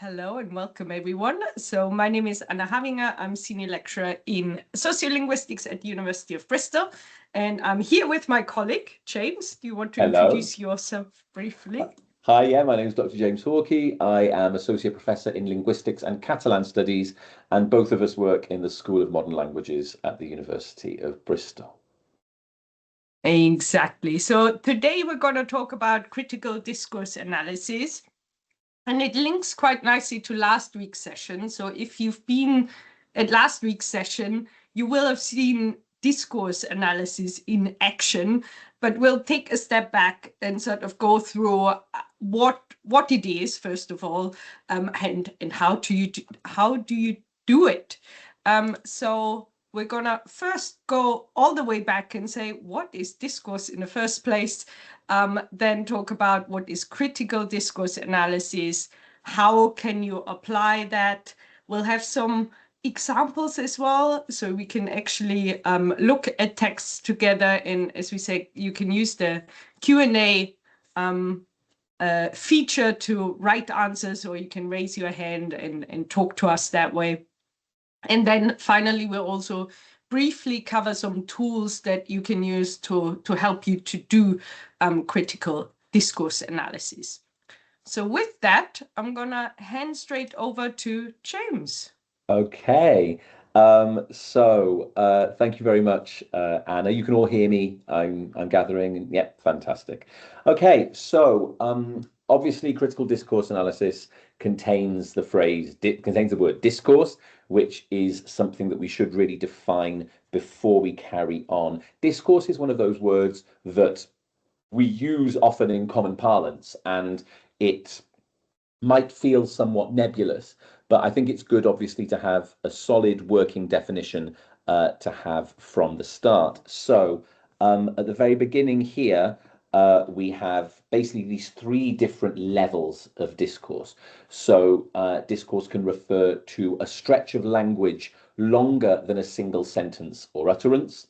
Hello and welcome everyone. So my name is Havinga. I'm senior lecturer in sociolinguistics at the University of Bristol. And I'm here with my colleague, James. Do you want to introduce yourself briefly? Hi, my name is Dr. James Hawkey. I am Associate Professor in Linguistics and Catalan Studies, and both of us work in the School of Modern Languages at the University of Bristol. Exactly. So today we're going to talk about critical discourse analysis. And it links quite nicely to last week's session. So if you've been at last week's session, you will have seen discourse analysis in action, but we'll take a step back and sort of go through what it is, first of all, and how do you do it? So we're gonna first go all the way back and say, what is discourse in the first place? Then talk about what is critical discourse analysis, how can you apply that. We'll have some examples as well, so we can actually look at texts together, and as we say, you can use the Q&A feature to write answers, or you can raise your hand and talk to us that way. And then finally, we'll also briefly cover some tools that you can use to help you to do critical discourse analysis. So with that, I'm going to hand straight over to James. Okay. Thank you very much, Anna. You can all hear me. I'm gathering. Yep, fantastic. Okay, so obviously critical discourse analysis contains the word discourse, which is something that we should really define before we carry on. Discourse is one of those words that we use often in common parlance, and it might feel somewhat nebulous, but I think it's good, obviously, to have a solid working definition to have from the start. So at the very beginning here, we have basically these three different levels of discourse. So discourse can refer to a stretch of language longer than a single sentence or utterance.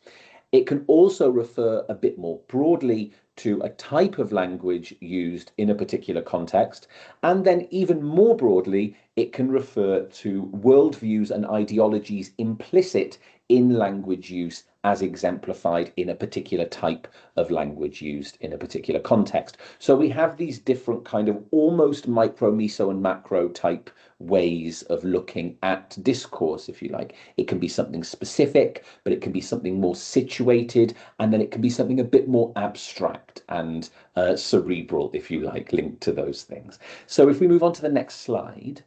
It can also refer a bit more broadly to a type of language used in a particular context. And then even more broadly, it can refer to worldviews and ideologies implicit in language use as exemplified in a particular type of language used in a particular context. So we have these different kind of almost micro, meso, and macro type ways of looking at discourse, if you like. It can be something specific, but it can be something more situated, and then it can be something a bit more abstract and cerebral, if you like, linked to those things. So if we move on to the next slide.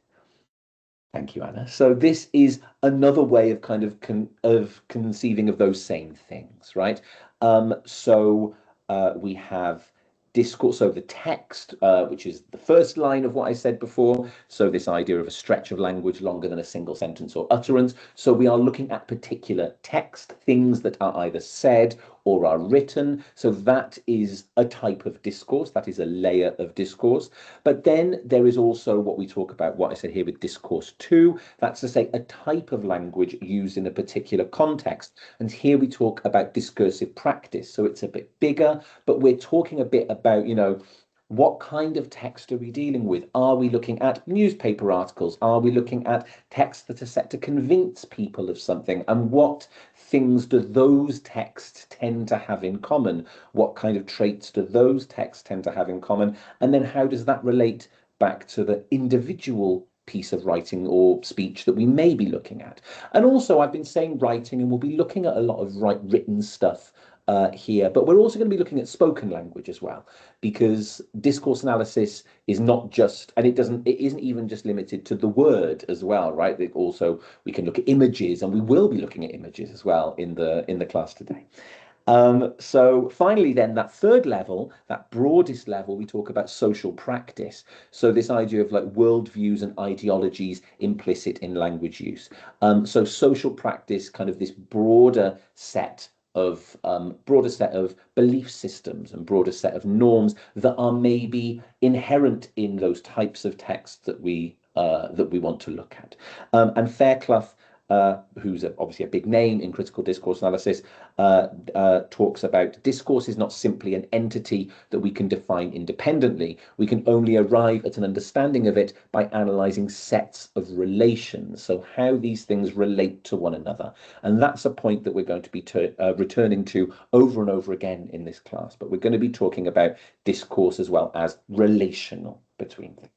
Thank you, Anna. So this is another way of kind of conceiving of those same things, right? We have discourse, so the text, which is the first line of what I said before. So this idea of a stretch of language longer than a single sentence or utterance. So we are looking at particular text, things that are either said or are written. So that is a type of discourse. That is a layer of discourse. But then there is also what we talk about, what I said here with discourse 2. That's to say a type of language used in a particular context. And here we talk about discursive practice. So it's a bit bigger, but we're talking a bit about, what kind of text are we dealing with? Are we looking at newspaper articles? Are we looking at texts that are set to convince people of something? And what things do those texts tend to have in common? What kind of traits do those texts tend to have in common? And then how does that relate back to the individual piece of writing or speech that we may be looking at? And also, I've been saying writing, and we'll be looking at a lot of written stuff here, but we're also going to be looking at spoken language as well, because discourse analysis is not just, and it isn't even just limited to the word as well, right? We can look at images, and we will be looking at images as well in the class today. So finally, then, that third level, that broadest level, we talk about social practice. So this idea of like worldviews and ideologies implicit in language use. So social practice, kind of this broader set of belief systems and broader set of norms that are maybe inherent in those types of texts that we want to look at. And Fairclough who's obviously a big name in critical discourse analysis, talks about discourse is not simply an entity that we can define independently. We can only arrive at an understanding of it by analysing sets of relations, so how these things relate to one another. And that's a point that we're going to be returning to over and over again in this class, but we're going to be talking about discourse as well as relational between things.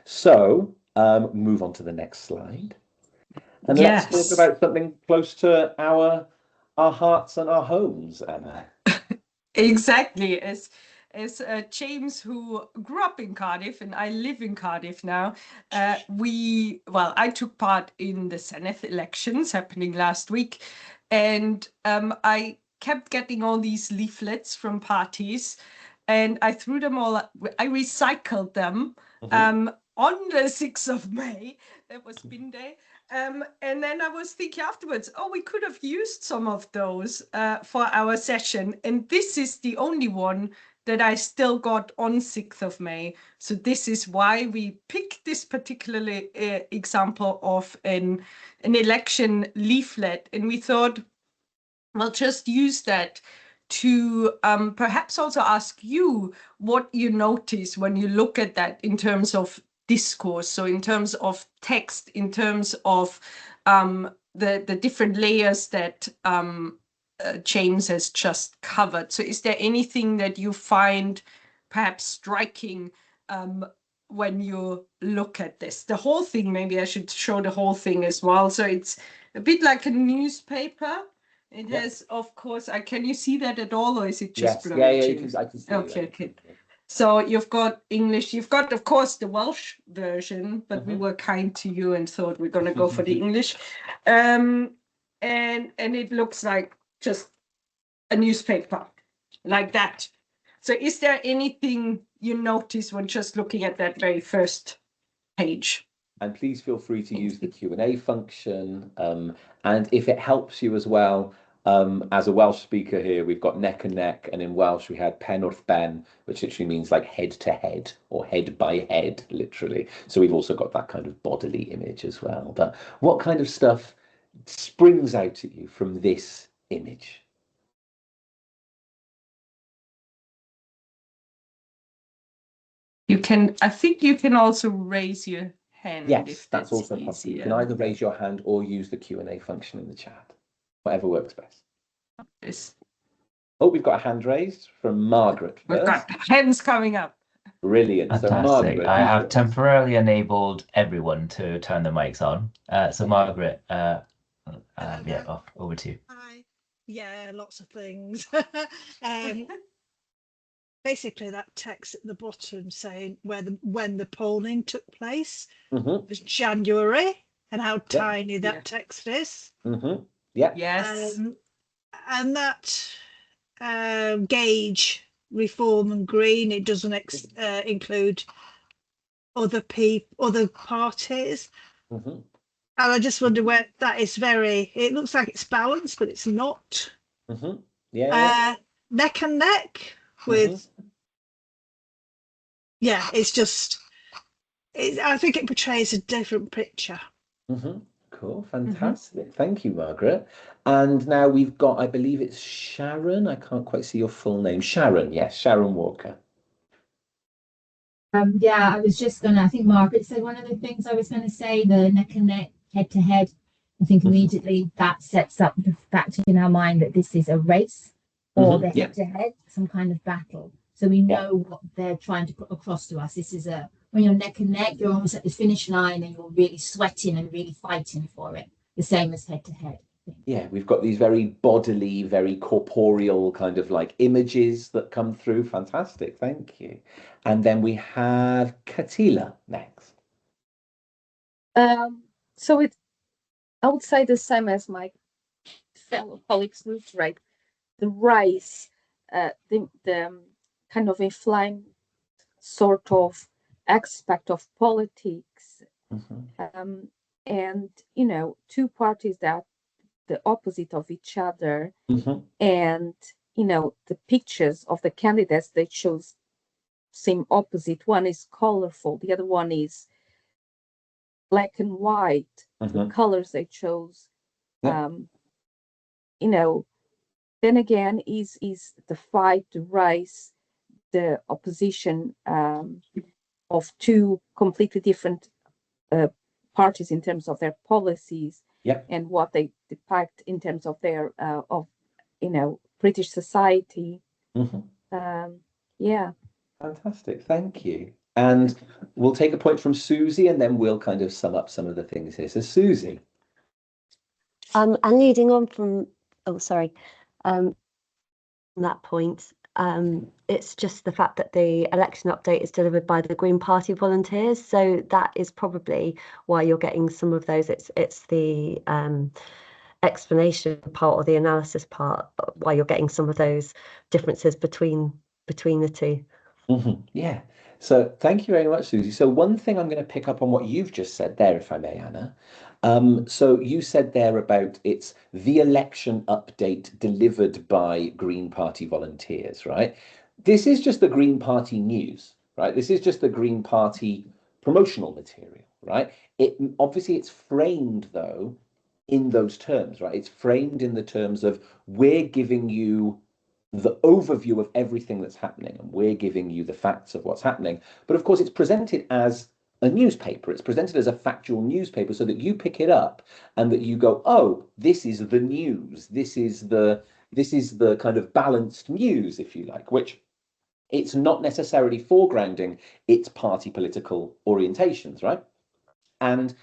So move on to the next slide. And let's talk about something close to our hearts and our homes, Emma. Exactly. As James, who grew up in Cardiff, and I live in Cardiff now, I took part in the Senedd elections happening last week, and I kept getting all these leaflets from parties, and I threw them all, I recycled them on the 6th of May, that was Bin Day. And then I was thinking afterwards, oh, we could have used some of those for our session. And this is the only one that I still got on 6th of May. So this is why we picked this particular example of an election leaflet. And we thought, well, just use that to perhaps also ask you what you notice when you look at that in terms of discourse, so in terms of text, in terms of the different layers that James has just covered. So is there anything that you find perhaps striking when you look at this? The whole thing, maybe I should show the whole thing as well. So it's a bit like a newspaper. It has, of course, can you see that at all, or is it just blurry? Yeah, I can see okay, okay. So you've got English, you've got, of course, the Welsh version, but we were kind to you and thought we're going to go for the English. And it looks like just a newspaper, like that. So is there anything you notice when just looking at that very first page? And please feel free to use the Q&A function. And if it helps you as well, as a Welsh speaker here, we've got neck and neck, and in Welsh we had pen wrth ben, which literally means like head to head or head by head, literally. So we've also got that kind of bodily image as well. But what kind of stuff springs out at you from this image? I think you can also raise your hand. Yes, that's also possible. You can either raise your hand or use the Q&A function in the chat. Whatever works best. Oh, we've got a hand raised from Margaret first. We've got hands coming up. Brilliant. Fantastic. So Margaret, I have temporarily enabled everyone to turn their mics on. So Margaret, over to you. Hi. Yeah, lots of things. Basically, that text at the bottom saying when the polling took place was January, and how tiny that text is. Yeah. Yes. And that gauge reform and green, it doesn't include other parties. And I just wonder where that is it looks like it's balanced, but it's not. Neck and neck with I think it portrays a different picture. Cool, fantastic. Thank you, Margaret. And now we've got, I believe it's Sharon. I can't quite see your full name. Sharon, yes, Sharon Walker. I was just I think Margaret said one of the things I was going to say, the neck and neck, head to head. I think immediately that sets up the fact in our mind that this is a race or the head to head, some kind of battle. So we know what they're trying to put across to us. This is when you're neck and neck, you're almost at the finish line and you're really sweating and really fighting for it. The same as head to head. Yeah, we've got these very bodily, very corporeal kind of like images that come through. Fantastic, thank you. And then we have Katila next. So it's, I would say the same as my fellow colleagues would, right? The rise, the kind of inflamed sort of aspect of politics, and two parties that the opposite of each other, and the pictures of the candidates they chose seem opposite. One is colorful, the other one is black and white. The colors they chose Yeah. You know, then again, is the fight to raise the opposition of two completely different parties in terms of their policies and what they depict in terms of their British society. Yeah. Fantastic, thank you. And we'll take a point from Susie, and then we'll kind of sum up some of the things here. So Susie. And leading on from, that point, it's just the fact that the election update is delivered by the Green Party volunteers. So that is probably why you're getting some of those. It's the explanation part or the analysis part why you're getting some of those differences between the two. Yeah. So thank you very much, Susie. So one thing I'm going to pick up on what you've just said there, if I may, Anna. So you said there about it's the election update delivered by Green Party volunteers, right? This is just the Green Party news, right? This is just the Green Party promotional material, right? Obviously it's framed though in those terms, right? It's framed in the terms of we're giving you the overview of everything that's happening, and we're giving you the facts of what's happening. But of course, it's presented as a newspaper. It's presented as a factual newspaper so that you pick it up and that you go, oh, this is the news. This is the kind of balanced news, if you like, which it's not necessarily foregrounding its party political orientations, right? And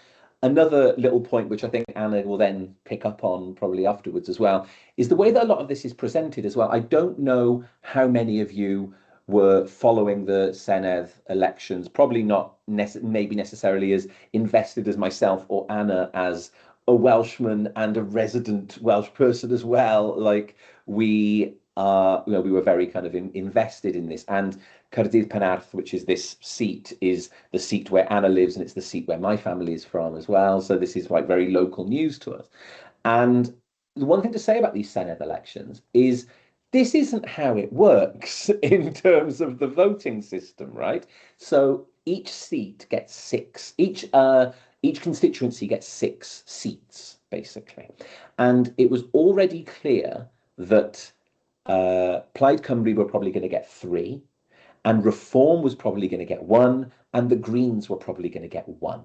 another little point, which I think Anna will then pick up on probably afterwards as well, is the way that a lot of this is presented as well. I don't know how many of you were following the Senedd elections, probably not maybe necessarily as invested as myself or Anna as a Welshman and a resident Welsh person as well. Like we were very kind of invested in this. And Caerdydd Penarth, which is this seat, is the seat where Anna lives, and it's the seat where my family is from as well. So this is like very local news to us. And the one thing to say about these Senedd elections is this isn't how it works in terms of the voting system, right? So each seat gets six, each constituency gets 6 seats, basically. And it was already clear that Plaid Cymru were probably going to get 3, and Reform was probably going to get 1, and the Greens were probably going to get 1.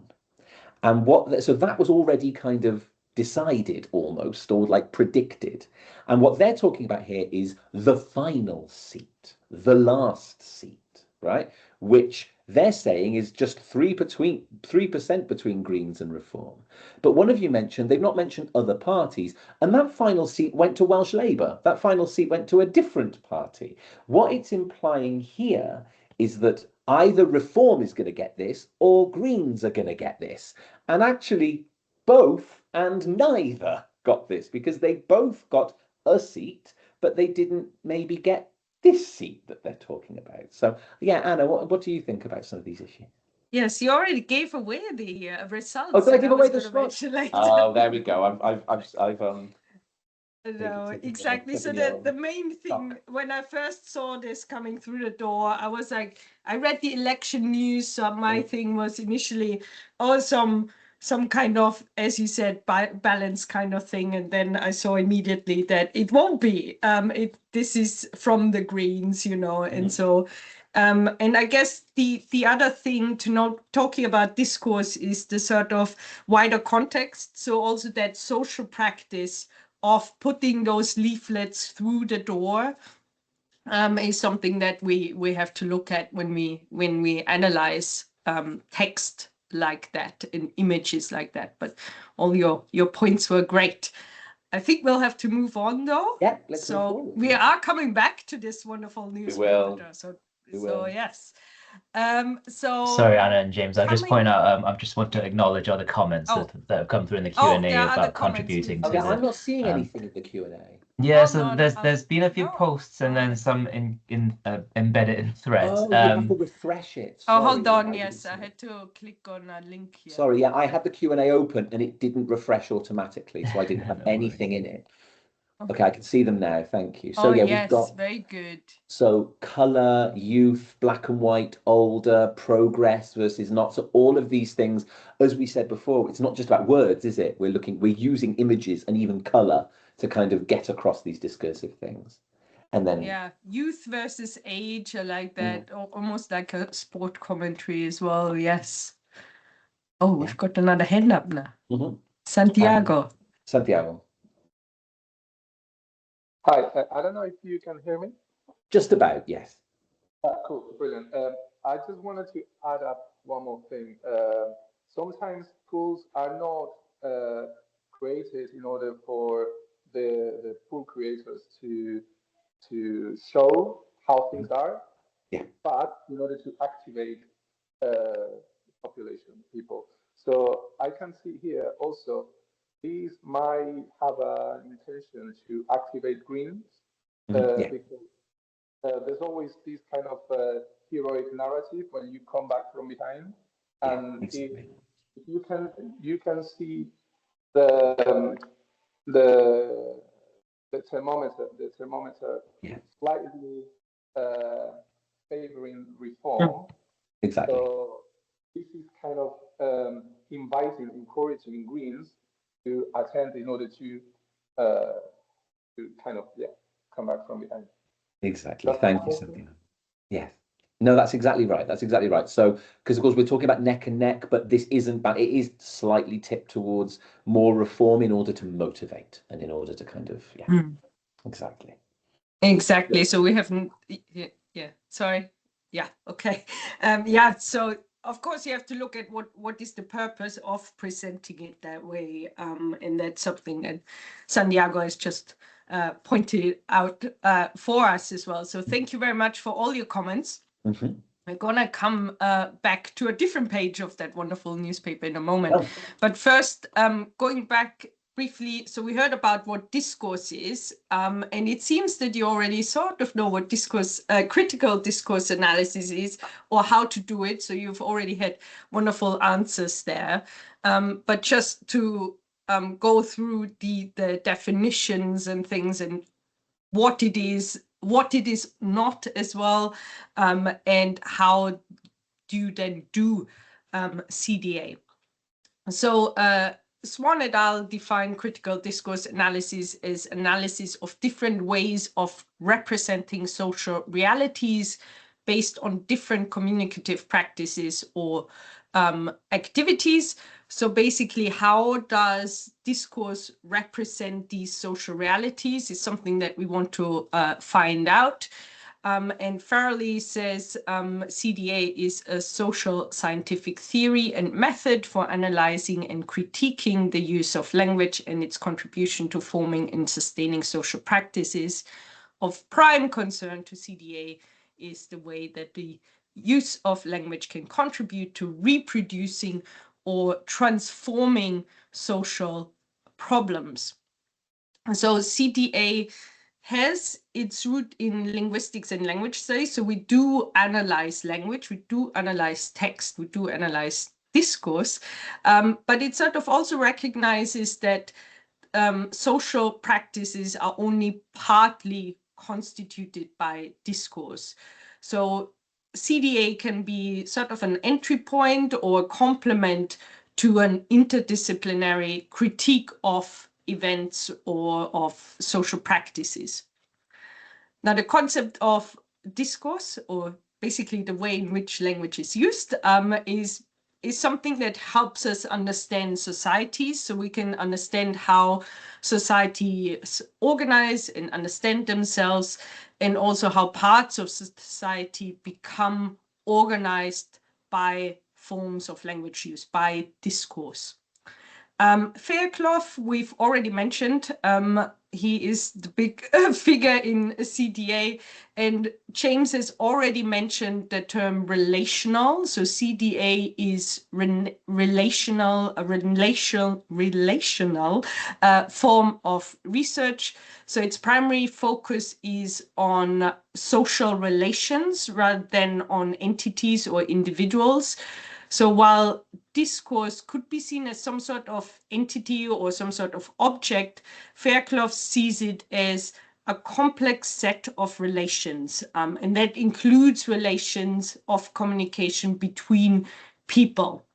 And so that was already kind of decided almost, or like predicted. And what they're talking about here is the final seat, the last seat, right? Which they're saying is just 3% between Greens and Reform. But one of you mentioned, they've not mentioned other parties, and that final seat went to Welsh Labour. That final seat went to a different party. What it's implying here is that either Reform is going to get this or Greens are going to get this. And actually, both and neither got this, because they both got a seat, but they didn't maybe get this seat that they're talking about. So yeah, Anna, what do you think about some of these issues? Yes, you already gave away the results. Oh, did I give away the results? Oh, there we go. I've No, exactly. So the main thing when I first saw this coming through the door, I was like, I read the election news. So my thing was initially some kind of, as you said, balance kind of thing, and then I saw immediately that it won't be. This is from the Greens, and so. And I guess the other thing to know, talking about discourse, is the sort of wider context. So also that social practice of putting those leaflets through the door is something that we have to look at when we analyze text like that and images like that. But all your points were great. I think we'll have to move on though. Yeah, let's so move forward. We are coming back to this wonderful news. We will. So yes. Sorry, Anna and James, I'll just point out, I just want to acknowledge other comments that have come through in the Q&A about contributing to I'm not seeing anything in the Q&A. Yeah, so there's been a few posts and then some embedded in threads. Oh, you have to refresh it. Sorry, hold on. Yes, I had to click on a link here. Sorry, yeah, I had the Q&A open and it didn't refresh automatically, so I didn't have anything in it. Okay, I can see them now. Thank you. So yeah, yes, we've got very good. So color, youth, black and white, older, progress versus not. So all of these things, as we said before, it's not just about words, is it? We're using images and even color to kind of get across these discursive things. And then youth versus age, I like that. Almost like a sport commentary as well. Yes. Oh, we've got another hand up now. Santiago. Santiago. Hi, I don't know if you can hear me. Just about, yes. Cool, brilliant. I just wanted to add up one more thing. Sometimes tools are not created in order for the tool creators to show how things are, but in order to activate population, people. So I can see here also, these might have an intention to activate greens, because there's always this kind of heroic narrative when you come back from behind, and if you can see the thermometer slightly favoring reform. Exactly. So this is kind of inviting, encouraging Greens to attend in order to kind of come back from behind. Exactly. Thank you, Cynthia. Yes. No, that's exactly right. That's exactly right. So, because of course we're talking about neck and neck, but this isn't. But it is slightly tipped towards more reform in order to motivate and in order to kind of exactly. Exactly. So we haven't. Sorry. Yeah. Okay. So of course you have to look at what is the purpose of presenting it that way, and that's something that Santiago has just pointed out for us as well. So thank you very much for all your comments. We're gonna come back to a different page of that wonderful newspaper in a moment. But first, going back briefly, so we heard about what discourse is, and it seems that you already sort of know what discourse, critical discourse analysis is, or how to do it. So you've already had wonderful answers there. But just to go through the definitions and things and what it is not as well, and how do you then do CDA. So Swan et al. Define critical discourse analysis as analysis of different ways of representing social realities based on different communicative practices or activities. So basically, how does discourse represent these social realities is something that we want to find out. And Farrelly says CDA is a social scientific theory and method for analyzing and critiquing the use of language and its contribution to forming and sustaining social practices. Of prime concern to CDA is the way that the use of language can contribute to reproducing or transforming social problems. So CDA has its root in linguistics and language studies. So we do analyze language, we do analyze text, we do analyze discourse, but it sort of also recognizes that social practices are only partly constituted by discourse. So CDA can be sort of an entry point or a complement to an interdisciplinary critique of events or of social practices. Now, the concept of discourse, or basically the way in which language is used, is something that helps us understand societies, so we can understand how societies organize and understand themselves, and also how parts of society become organized by forms of language use, by discourse. Fairclough, we've already mentioned. He is the big figure in CDA, and James has already mentioned the term relational. So CDA is relational form of research. So its primary focus is on social relations rather than on entities or individuals. So while discourse could be seen as some sort of entity or some sort of object, Fairclough sees it as a complex set of relations, and that includes relations of communication between people.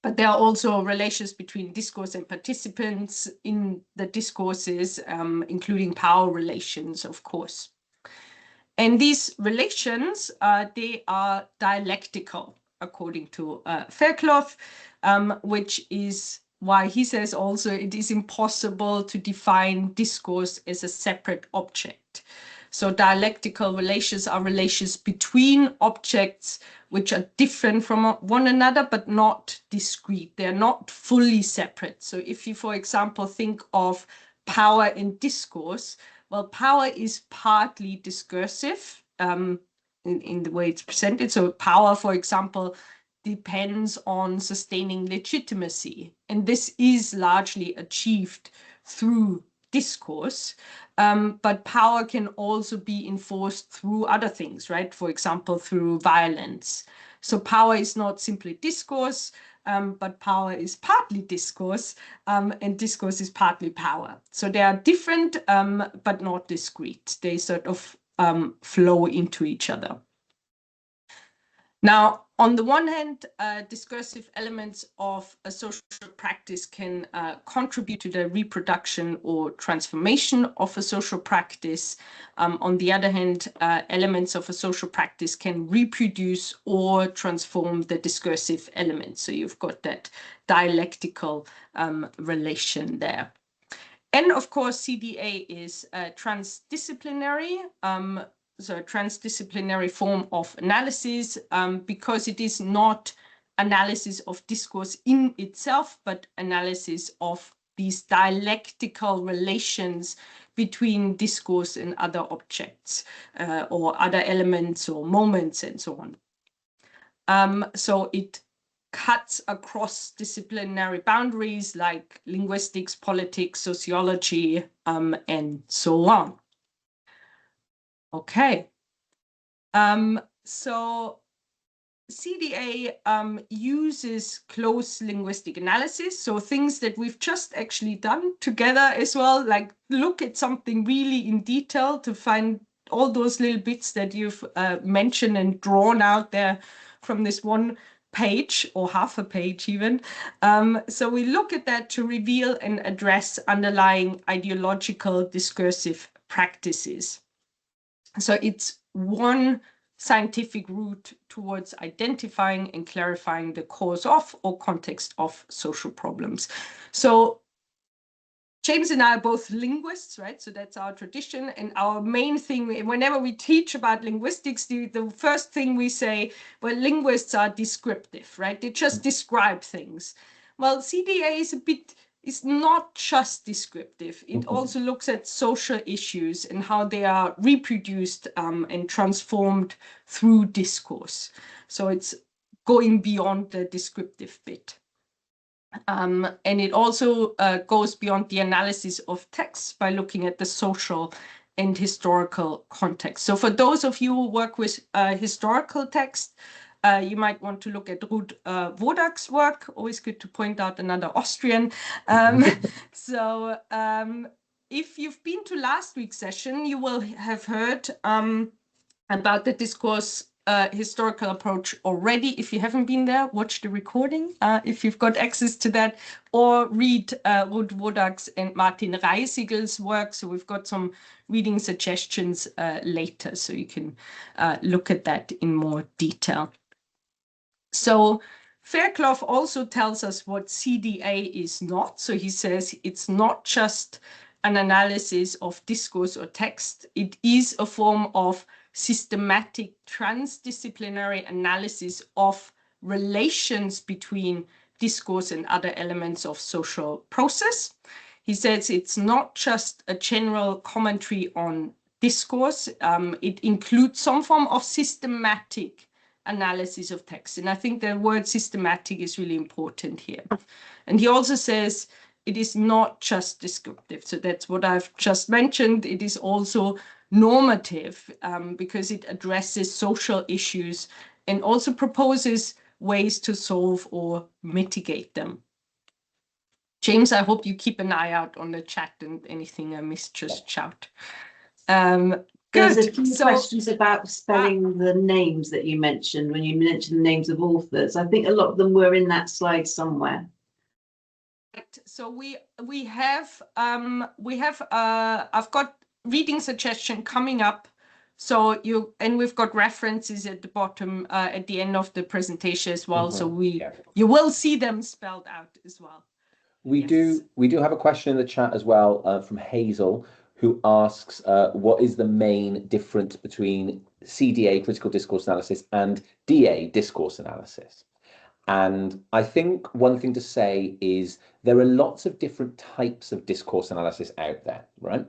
But there are also relations between discourse and participants in the discourses, including power relations, of course. And these relations, they are dialectical, according to Fairclough, which is why he says also it is impossible to define discourse as a separate object. So dialectical relations are relations between objects which are different from one another, but not discrete. They're not fully separate. So if you, for example, think of power and discourse, well, power is partly discursive in the way it's presented. So power, for example, depends on sustaining legitimacy. And this is largely achieved through discourse. But power can also be enforced through other things, right? For example, through violence. So power is not simply discourse, but power is partly discourse, and discourse is partly power. So they are different, but not discrete. They sort of flow into each other. Now, on the one hand, discursive elements of a social practice can contribute to the reproduction or transformation of a social practice. On the other hand, elements of a social practice can reproduce or transform the discursive elements. So you've got that dialectical relation there. And of course, CDA is transdisciplinary. So a transdisciplinary form of analysis, because it is not analysis of discourse in itself, but analysis of these dialectical relations between discourse and other objects or other elements or moments and so on. So it cuts across disciplinary boundaries like linguistics, politics, sociology, and so on. Okay, so CDA uses close linguistic analysis, so things that we've just actually done together as well, like look at something really in detail to find all those little bits that you've mentioned and drawn out there from this one page or half a page even. So we look at that to reveal and address underlying ideological discursive practices. So it's one scientific route towards identifying and clarifying the cause of or context of social problems. So James and I are both linguists, right? So that's our tradition. And our main thing, whenever we teach about linguistics, the first thing we say, well, linguists are descriptive, right? They just describe things. Well, CDA is not just descriptive. It also looks at social issues and how they are reproduced and transformed through discourse. So it's going beyond the descriptive bit. And it also goes beyond the analysis of texts by looking at the social and historical context. So for those of you who work with historical text, you might want to look at Ruud Wodak's work. Always good to point out another Austrian. So if you've been to last week's session, you will have heard about the discourse historical approach already. If you haven't been there, watch the recording if you've got access to that, or read Ruud Wodak's and Martin Reisigel's work. So we've got some reading suggestions later, so you can look at that in more detail. So Fairclough also tells us what CDA is not. So he says it's not just an analysis of discourse or text. It is a form of systematic transdisciplinary analysis of relations between discourse and other elements of social process. He says it's not just a general commentary on discourse. It includes some form of systematic analysis of text. And I think the word systematic is really important here. And he also says it is not just descriptive. So that's what I've just mentioned. It is also normative because it addresses social issues and also proposes ways to solve or mitigate them. James, I hope you keep an eye out on the chat, and anything I missed, just shout. There's a few questions about spelling the names that you mentioned when you mentioned the names of authors. I think a lot of them were in that slide somewhere. So we have I've got reading suggestion coming up. So we've got references at the bottom at the end of the presentation as well. So you will see them spelled out as well. We do have a question in the chat as well from Hazel, who asks what is the main difference between CDA, critical discourse analysis, and DA, discourse analysis. And I think one thing to say is there are lots of different types of discourse analysis out there, right?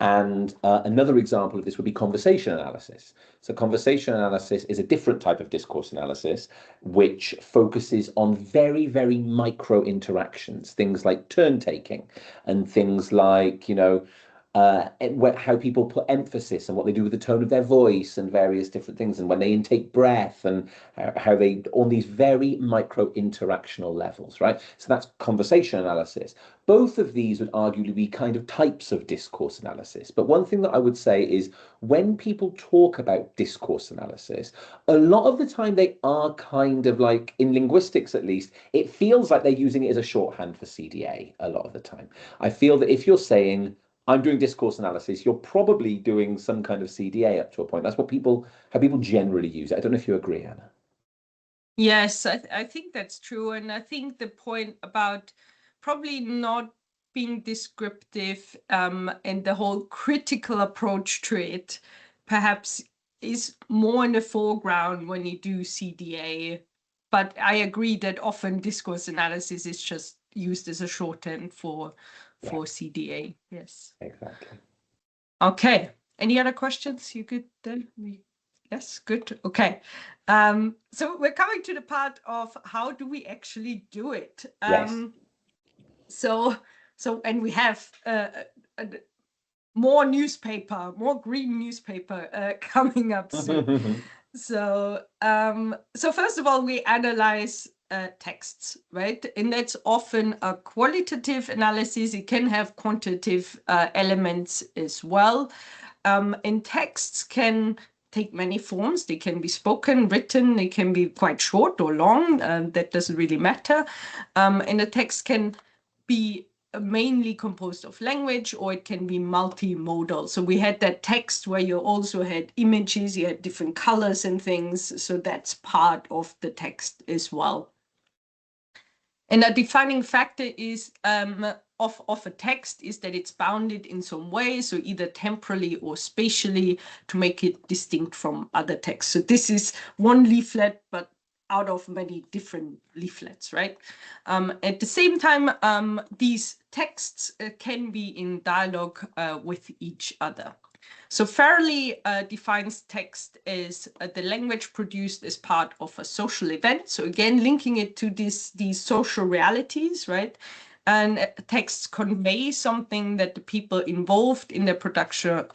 And another example of this would be conversation analysis. So conversation analysis is a different type of discourse analysis, which focuses on very, very micro interactions, things like turn taking and things like, how people put emphasis and what they do with the tone of their voice and various different things, and when they intake breath and how they, on these very micro interactional levels, right? So that's conversation analysis. Both of these would arguably be kind of types of discourse analysis. But one thing that I would say is when people talk about discourse analysis, a lot of the time they are kind of like, in linguistics at least, it feels like they're using it as a shorthand for CDA a lot of the time. I feel that if you're saying, I'm doing discourse analysis, you're probably doing some kind of CDA up to a point. That's how people generally use it. I don't know if you agree, Anna. Yes, I think that's true. And I think the point about probably not being descriptive and the whole critical approach to it perhaps is more in the foreground when you do CDA. But I agree that often discourse analysis is just used as a shorthand for CDA. Yes, exactly. Okay, any other questions? You good then? Yes, good. Okay, so we're coming to the part of how do we actually do it. Yes. So and we have more green newspaper coming up soon. So first of all, we analyze texts, right? And that's often a qualitative analysis. It can have quantitative elements as well. And texts can take many forms. They can be spoken, written, they can be quite short or long. That doesn't really matter. And a text can be mainly composed of language, or it can be multimodal. So we had that text where you also had images, you had different colors and things. So that's part of the text as well. And a defining factor is of a text is that it's bounded in some way, so either temporally or spatially, to make it distinct from other texts. So this is one leaflet, but out of many different leaflets, right? At the same time, these texts can be in dialogue with each other. So fairly defines text as the language produced as part of a social event. So again, linking it to these social realities, right? And texts convey something that the people involved in their production,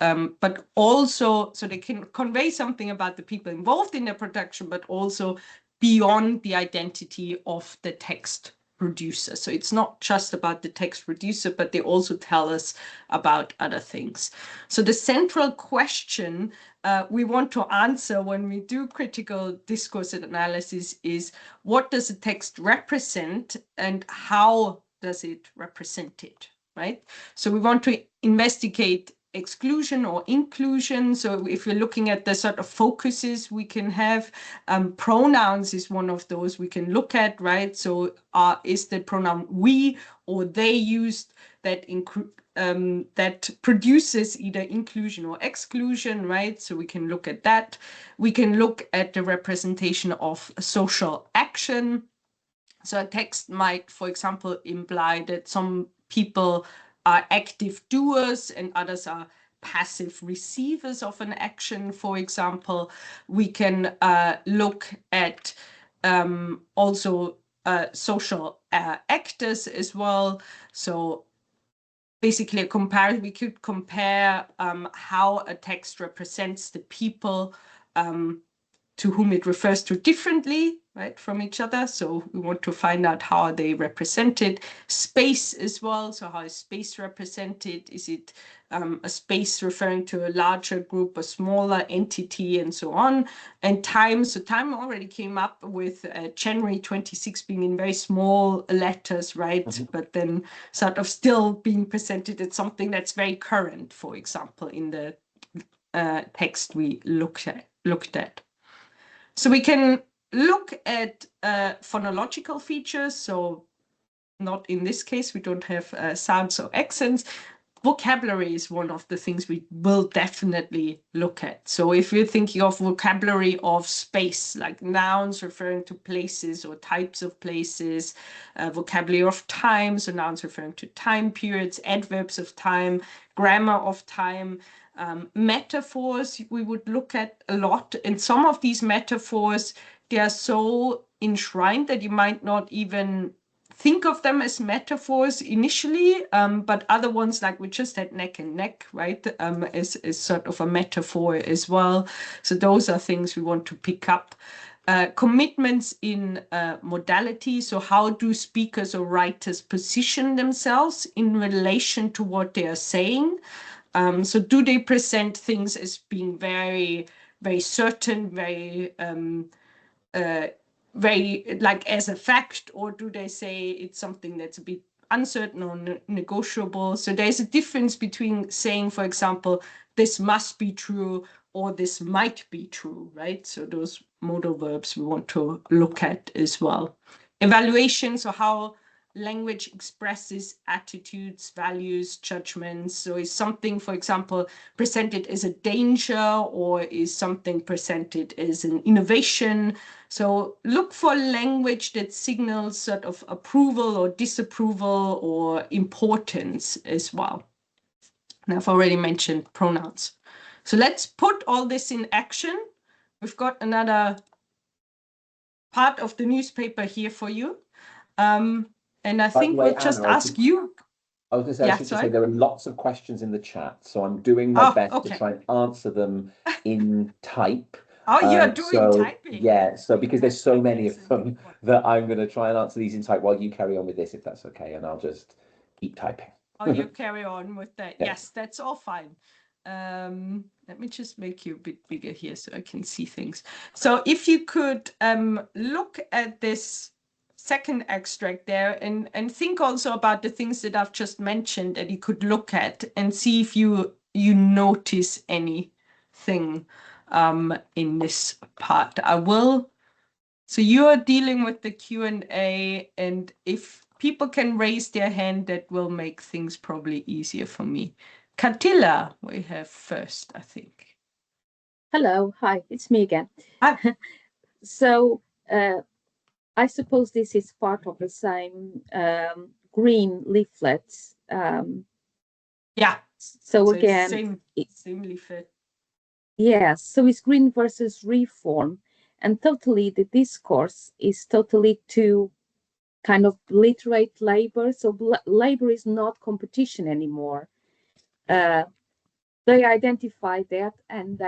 but also, so they can convey something about the people involved in their production, but also beyond the identity of the text producer. So it's not just about the text producer, but they also tell us about other things. So the central question we want to answer when we do critical discourse analysis is, what does a text represent and how does it represent it, right? So we want to investigate exclusion or inclusion. So if you're looking at the sort of focuses we can have, pronouns is one of those we can look at, right? So is the pronoun we or they used that that produces either inclusion or exclusion, right? So we can look at that. We can look at the representation of social action. So a text might, for example, imply that some people are active doers and others are passive receivers of an action, for example. We can look at also social actors as well. So basically we could compare how a text represents the people to whom it refers to differently, right, from each other. So we want to find out how they represented space as well. So how is space represented? Is it a space referring to a larger group, a smaller entity, and so on? And time, so time already came up with January 26 being in very small letters, right? Mm-hmm. But then sort of still being presented as something that's very current, for example, in the text we looked at. So we can look at phonological features. So not in this case, we don't have sounds or accents. Vocabulary is one of the things we will definitely look at. So if you're thinking of vocabulary of space, like nouns referring to places or types of places, vocabulary of time, so nouns referring to time periods, adverbs of time, grammar of time, metaphors we would look at a lot. And some of these metaphors, they are so enshrined that you might not even think of them as metaphors initially, but other ones, like we just had neck and neck, right, is sort of a metaphor as well. So those are things we want to pick up. Commitments in modality. So how do speakers or writers position themselves in relation to what they are saying? So do they present things as being very, very certain, very like as a fact, or do they say it's something that's a bit uncertain or negotiable? So there's a difference between saying, for example, this must be true or this might be true, right? So those modal verbs we want to look at as well. Evaluation, so how language expresses attitudes, values, judgments. So is something, for example, presented as a danger, or is something presented as an innovation? So look for language that signals sort of approval or disapproval or importance as well. And I've already mentioned pronouns. So let's put all this in action. We've got another part of the newspaper here for you. And I think we'll just ask you. I was going to say, I should just say there are lots of questions in the chat, so I'm doing my best to try and answer them in type. Oh, you're doing typing? Yeah, so because there's so many of them that I'm going to try and answer these in type while you carry on with this, if that's okay, and I'll just keep typing. Oh, you carry on with that. Yeah. Yes, that's all fine. Let me just make you a bit bigger here so I can see things. So if you could look at this second extract there and think also about the things that I've just mentioned that you could look at and see if you notice anything in this part. I will. So you're dealing with the Q&A, and if people can raise their hand, that will make things probably easier for me. Katila, we have first, I think. Hello, hi, it's me again. Hi. So I suppose this is part of the same green leaflets. Yeah. So again, same leaflet. Yes. So it's green versus reform, and totally the discourse is totally to kind of literate labor. So labor is not competition anymore. They identify that, and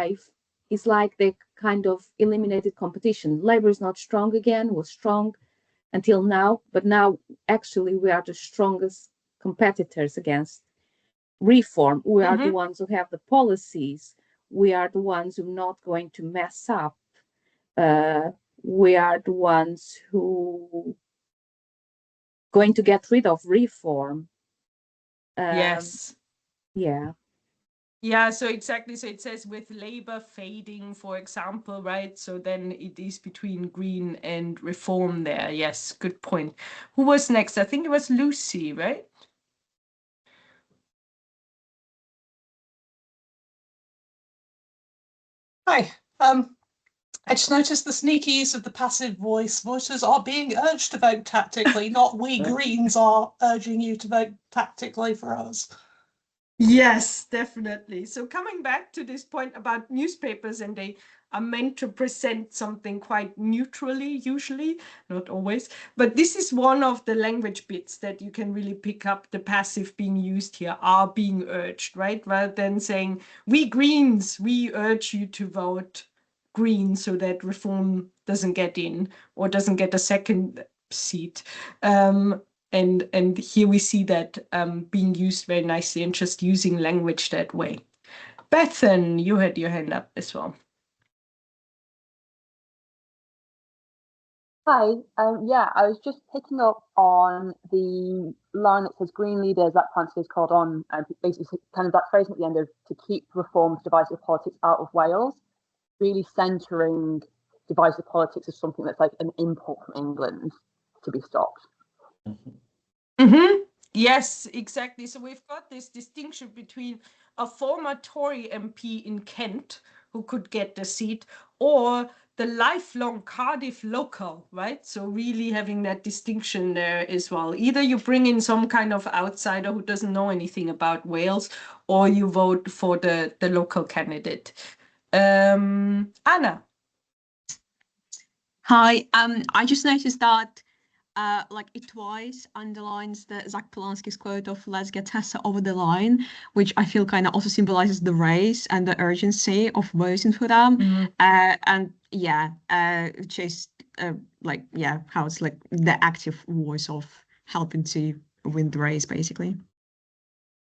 it's like they kind of eliminated competition. Labor is not strong again, was strong until now, but now actually we are the strongest competitors against reform. We are the ones who have the policies. We are the ones who are not going to mess up. We are the ones who going to get rid of reform. Yes. Yeah. Yeah, so exactly. So it says with labor fading, for example, right? So then it is between green and reform there. Yes, good point. Who was next? I think it was Lucy, right? Hi. I just noticed the sneaky use of the passive voice. Voters are being urged to vote tactically, not we Greens are urging you to vote tactically for us. Yes, definitely. So coming back to this point about newspapers, and they are meant to present something quite neutrally, usually, not always. But this is one of the language bits that you can really pick up. The passive being used here, are being urged, right? Rather than saying, we Greens, we urge you to vote green so that Reform doesn't get in or doesn't get a second seat. And here we see that being used very nicely and just using language that way. Bethan, you had your hand up as well. Hi, yeah, I was just picking up on the line that says green leaders, that party is called on, and basically kind of that phrase at the end of to keep Reform's divisive politics out of Wales, really centering divisive politics as something that's like an import from England to be stopped. Yes, exactly. So we've got this distinction between a former Tory MP in Kent who could get the seat, or the lifelong Cardiff local, right? So really having that distinction there as well. Either you bring in some kind of outsider who doesn't know anything about Wales, or you vote for the local candidate. Anna. Hi, I just noticed that like it twice underlines the Zach Polanski's quote of "Let's get Tessa over the line," which I feel kind of also symbolizes the race and the urgency of voting for them. And yeah, just like yeah, how it's like the active voice of helping to win the race, basically.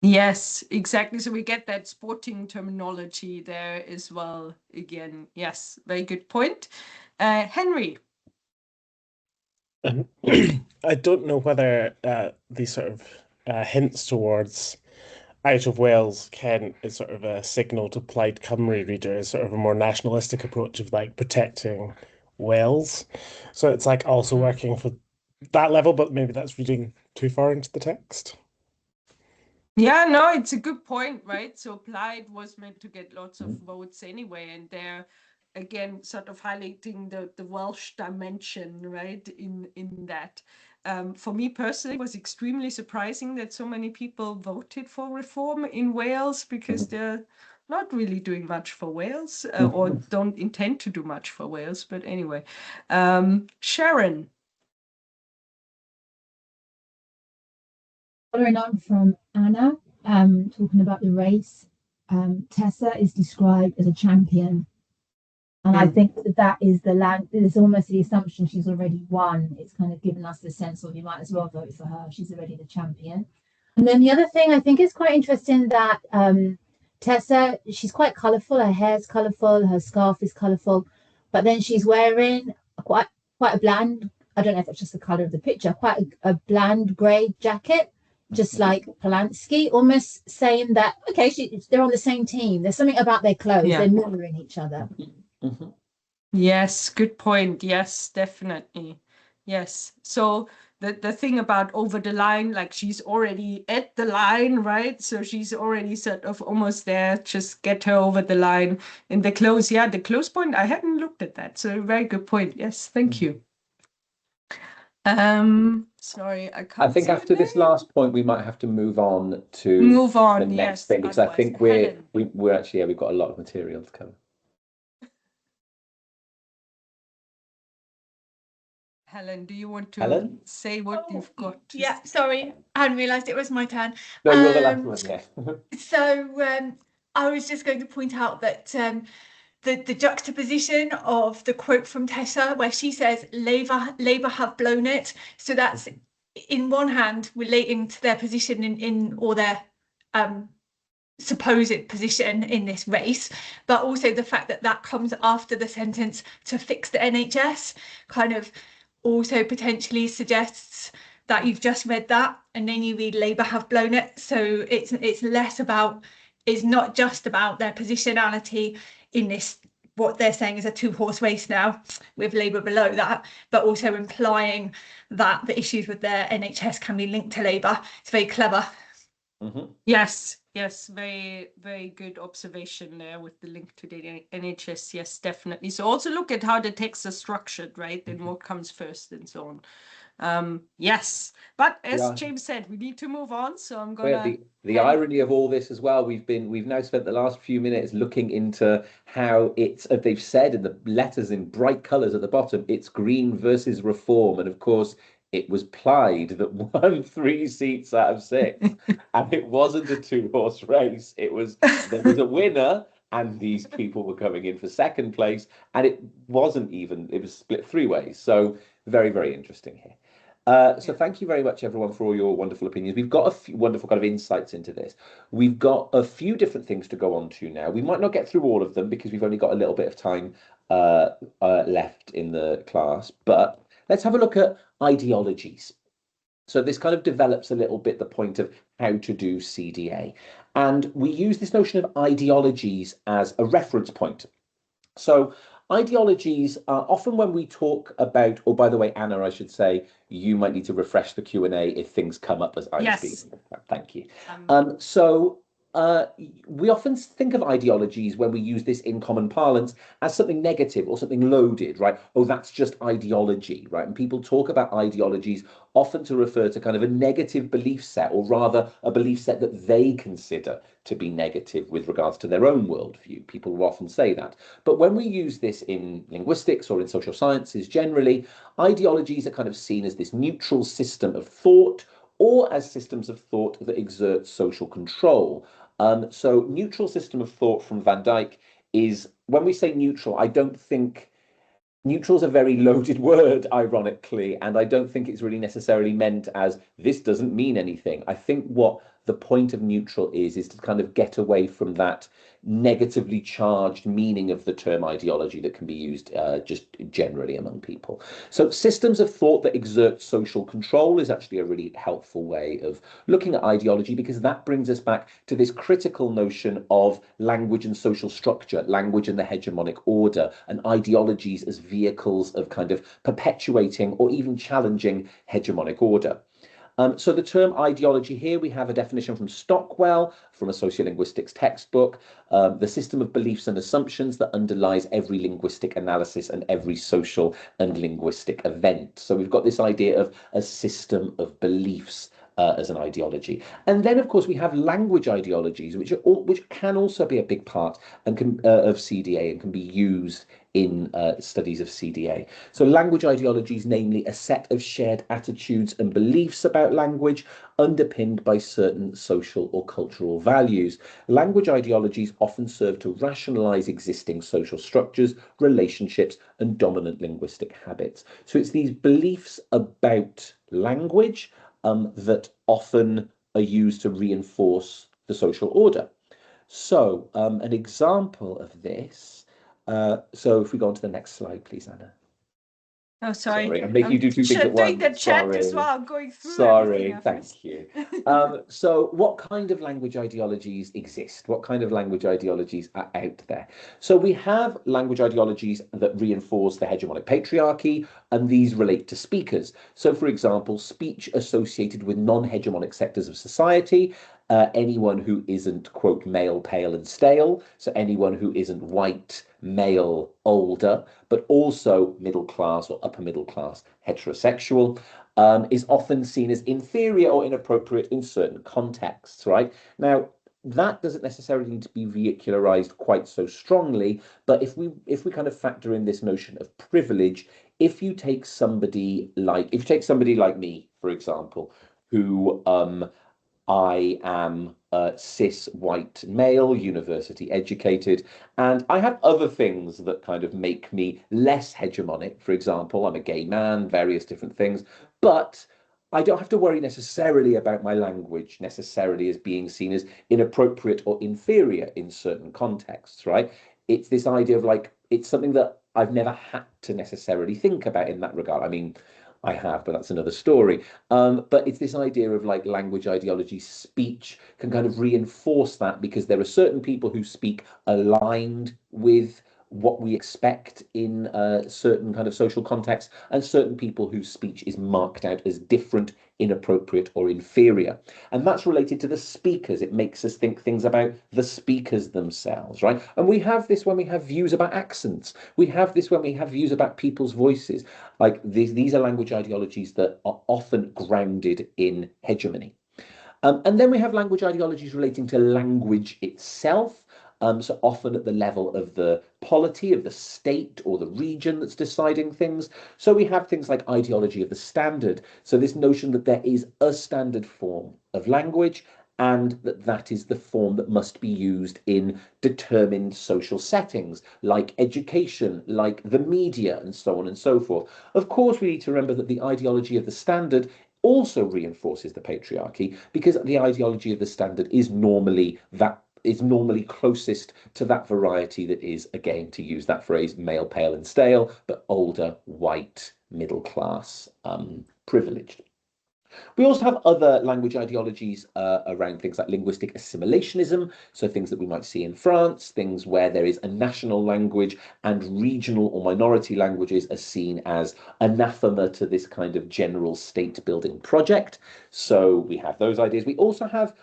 Yes, exactly. So we get that sporting terminology there as well. Again, yes, very good point. Henry. I don't know whether these sort of hints towards out of Wales, Kent is sort of a signal to Plaid Cymru readers, sort of a more nationalistic approach of like protecting Wales. So it's like also working for that level, but maybe that's reading too far into the text. Yeah, no, it's a good point, right? So Plaid was meant to get lots of votes anyway, and they're again sort of highlighting the Welsh dimension, right, in that. For me personally, it was extremely surprising that so many people voted for Reform in Wales, because they're not really doing much for Wales, or don't intend to do much for Wales. But anyway, Sharon. Following on from Anna, talking about the race, Tessa is described as a champion. And I think that is it's almost the assumption she's already won. It's kind of given us the sense of you might as well vote for her. She's already the champion. And then the other thing I think is quite interesting that Tessa, she's quite colourful. Her hair's colourful, her scarf is colourful, but then she's wearing quite a bland, I don't know if it's just the colour of the picture, quite a bland grey jacket, just like Polanski, almost saying that, okay, they're on the same team. There's something about their clothes, they're mirroring each other. Yes, good point. Yes, definitely. Yes. So the thing about over the line, like she's already at the line, right? So she's already sort of almost there. Just get her over the line. And the clothes, yeah, the clothes point, I hadn't looked at that. So very good point. Yes, thank you. Sorry, I can't. I think after this last point, we might have to move on to the next thing, because I think we're actually, we've got a lot of material to cover. Helen, do you want to say what you've got? Yeah, sorry, I hadn't realised it was my turn. No, you're the last one, yeah. So I was just going to point out that the juxtaposition of the quote from Tessa, where she says, Labour have blown it. So that's, in one hand, relating to their position in or their supposed position in this race, but also the fact that that comes after the sentence to fix the NHS, kind of also potentially suggests that you've just read that and then you read Labour have blown it. So it's less about, it's not just about their positionality in this, what they're saying is a two-horse race now with Labour below that, but also implying that the issues with their NHS can be linked to Labour. It's very clever. Yes, very, very good observation there with the link to the NHS. Yes, definitely. So also look at how the texts are structured, right? And what comes first and so on. Yes, but as James said, we need to move on. So I'm gonna. The irony of all this as well. We've now spent the last few minutes looking into how it's. They've said in the letters in bright colours at the bottom, it's green versus Reform, and of course. It was Plaid that won 3 seats out of 6, and it wasn't a two-horse race. There was a winner and these people were coming in for second place, and it wasn't even, it was split 3 ways. So very, very interesting here. So thank you very much, everyone, for all your wonderful opinions. We've got a few wonderful kind of insights into this. We've got a few different things to go on to now. We might not get through all of them because we've only got a little bit of time left in the class, but let's have a look at ideologies. So this kind of develops a little bit the point of how to do CDA. And we use this notion of ideologies as a reference point. So ideologies are often when we talk about, or by the way, Anna, I should say, you might need to refresh the Q&A if things come up as I speak. Thank you. We often think of ideologies when we use this in common parlance as something negative or something loaded, right? Oh, that's just ideology, right? And people talk about ideologies often to refer to kind of a negative belief set, or rather a belief set that they consider to be negative with regards to their own worldview. People will often say that. But when we use this in linguistics or in social sciences generally, ideologies are kind of seen as this neutral system of thought, or as systems of thought that exert social control. So neutral system of thought from Van Dijk is, when we say neutral, I don't think neutral is a very loaded word, ironically, and I don't think it's really necessarily meant as this doesn't mean anything. I think what the point of neutral is to kind of get away from that negatively charged meaning of the term ideology that can be used just generally among people. So systems of thought that exert social control is actually a really helpful way of looking at ideology, because that brings us back to this critical notion of language and social structure, language and the hegemonic order, and ideologies as vehicles of kind of perpetuating or even challenging hegemonic order. So the term ideology here, we have a definition from Stockwell, from a sociolinguistics textbook, the system of beliefs and assumptions that underlies every linguistic analysis and every social and linguistic event. So we've got this idea of a system of beliefs as an ideology. And then, of course, we have language ideologies, which can also be a big part and of CDA and can be used in studies of CDA. So language ideologies, namely a set of shared attitudes and beliefs about language underpinned by certain social or cultural values. Language ideologies often serve to rationalize existing social structures, relationships, and dominant linguistic habits. So it's these beliefs about language that often are used to reinforce the social order. So an example of this, so if we go on to the next slide, please, Anna. Oh, sorry. I'm making you do two things at once. Doing the chat as well, going through Sorry, thank you. So what kind of language ideologies exist? What kind of language ideologies are out there? So we have language ideologies that reinforce the hegemonic patriarchy, and these relate to speakers. So, for example, speech associated with non-hegemonic sectors of society, anyone who isn't, quote, male, pale, and stale, so anyone who isn't white, male, older, but also middle class or upper middle class heterosexual, is often seen as inferior or inappropriate in certain contexts, right? Now, that doesn't necessarily need to be vehicularized quite so strongly, but if we kind of factor in this notion of privilege, if you take somebody like me, for example, who I am a cis white male, university educated, and I have other things that kind of make me less hegemonic. For example, I'm a gay man, various different things, but I don't have to worry necessarily about my language necessarily as being seen as inappropriate or inferior in certain contexts, right? It's this idea of like, it's something that I've never had to necessarily think about in that regard. I mean, I have, but that's another story. But it's this idea of like language ideology, speech can kind of reinforce that, because there are certain people who speak aligned with what we expect in certain kind of social contexts, and certain people whose speech is marked out as different, inappropriate, or inferior. And that's related to the speakers. It makes us think things about the speakers themselves, right? And we have this when we have views about accents. We have this when we have views about people's voices. Like these are language ideologies that are often grounded in hegemony. And then we have language ideologies relating to language itself. So often at the level of the polity of the state or the region that's deciding things. So we have things like ideology of the standard. So this notion that there is a standard form of language, and that is the form that must be used in determined social settings, like education, like the media, and so on and so forth. Of course, we need to remember that the ideology of the standard also reinforces the patriarchy, because the ideology of the standard is normally closest to that variety that is, again, to use that phrase, male, pale, and stale, but older, white, middle class, privileged. We also have other language ideologies around things like linguistic assimilationism, so things that we might see in France, things where there is a national language and regional or minority languages are seen as anathema to this kind of general state building project. So we have those ideas. We also have,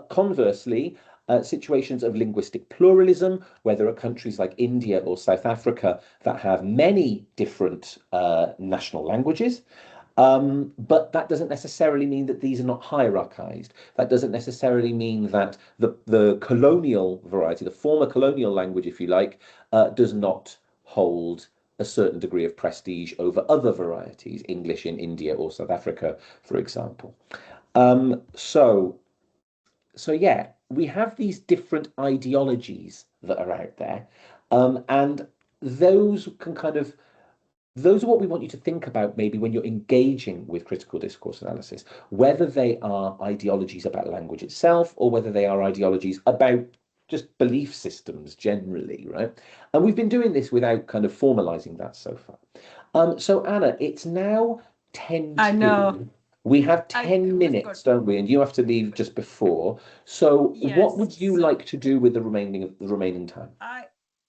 conversely, situations of linguistic pluralism, where there are countries like India or South Africa that have many different national languages. But that doesn't necessarily mean that these are not hierarchized. That doesn't necessarily mean that the colonial variety, the former colonial language, if you like, does not hold a certain degree of prestige over other varieties, English in India or South Africa, for example. So yeah, we have these different ideologies that are out there, and those are what we want you to think about maybe when you're engaging with critical discourse analysis, whether they are ideologies about language itself or whether they are ideologies about just belief systems generally, right? And we've been doing this without kind of formalizing that so far. So Anna, it's now 10 to. I know. We have 10 minutes, don't we? And you have to leave just before. So yes, what would you like to do with the remaining time?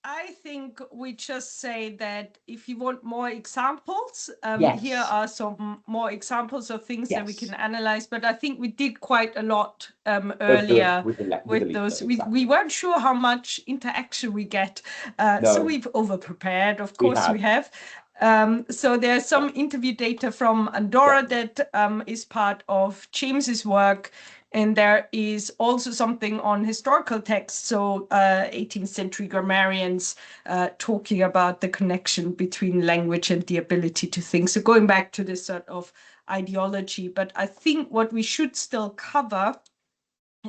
I think we just say that if you want more examples, yes, here are some more examples of things that we can analyze. But I think we did quite a lot earlier with those. Exactly. We weren't sure how much interaction we get. So we've over-prepared, of course we have. So there's some interview data from Andorra that is part of James's work. And there is also something on historical texts, so 18th century grammarians talking about the connection between language and the ability to think. So going back to this sort of ideology, but I think what we should still cover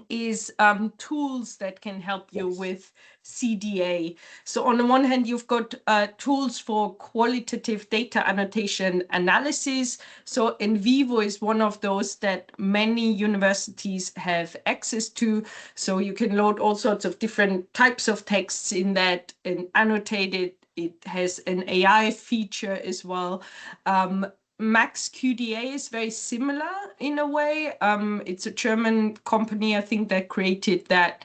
is tools that can help you with CDA. So on the one hand, you've got tools for qualitative data annotation analysis. So NVivo is one of those that many universities have access to. So you can load all sorts of different types of texts in that and annotate it. It has an AI feature as well. MaxQDA is very similar in a way. It's a German company, I think, that created that.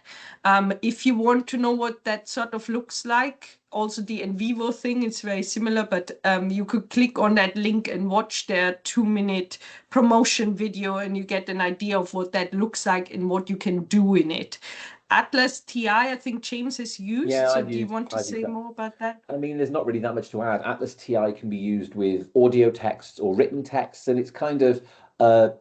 If you want to know what that sort of looks like, also the NVivo thing is very similar, but you could click on that link and watch their 2-minute promotion video and you get an idea of what that looks like and what you can do in it. Atlas TI, I think James has used. Yeah, so do you want to say more about that? I mean, there's not really that much to add. Atlas TI can be used with audio texts or written texts, and it's kind of a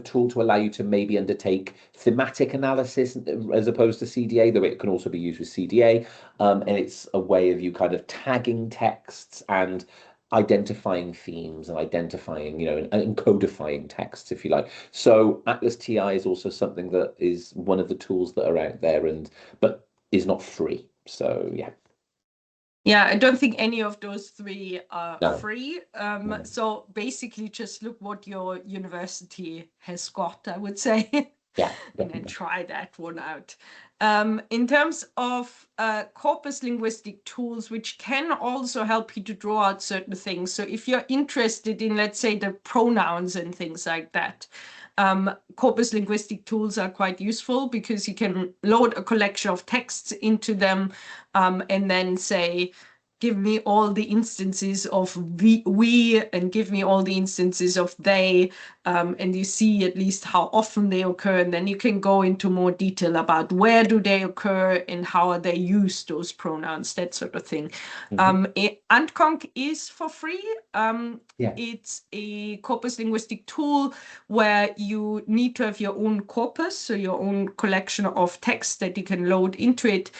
tool to allow you to maybe undertake thematic analysis as opposed to CDA, though it can also be used with CDA. And it's a way of you kind of tagging texts and identifying themes and identifying, and codifying texts, if you like. So Atlas TI is also something that is one of the tools that are out there, but is not free. So yeah. Yeah, I don't think any of those three are free. So basically just look what your university has got, I would say. Yeah, and then try that one out. In terms of corpus linguistic tools, which can also help you to draw out certain things. So if you're interested in, let's say, the pronouns and things like that, corpus linguistic tools are quite useful because you can load a collection of texts into them and then say, give me all the instances of we and give me all the instances of they, and you see at least how often they occur, and then you can go into more detail about where do they occur and how are they used, those pronouns, that sort of thing. AntConc is for free. It's a corpus linguistic tool where you need to have your own corpus, so your own collection of text that you can load into it.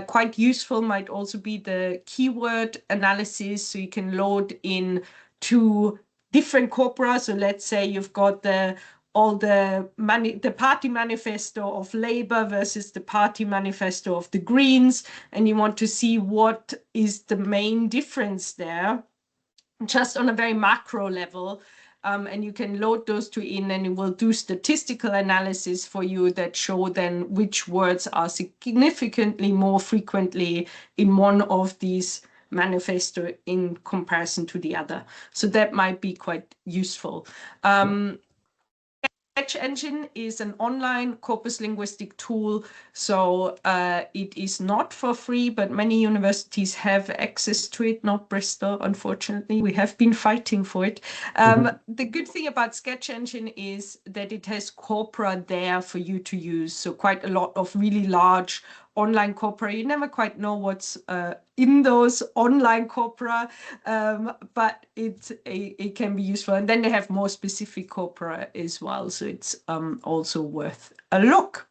Quite useful might also be the keyword analysis, so you can load in 2 different corpora. So let's say you've got the all the party manifesto of Labour versus the party manifesto of the Greens, and you want to see what is the main difference there, just on a very macro level. And you can load those two in, and it will do statistical analysis for you that show then which words are significantly more frequently in one of these manifesto in comparison to the other. So that might be quite useful. Sketch Engine is an online corpus linguistic tool, so it is not for free, but many universities have access to it, not Bristol, unfortunately. We have been fighting for it. The good thing about Sketch Engine is that it has corpora there for you to use, so quite a lot of really large online corpora. You never quite know what's in those online corpora, but it can be useful. And then they have more specific corpora as well, so it's also worth a look.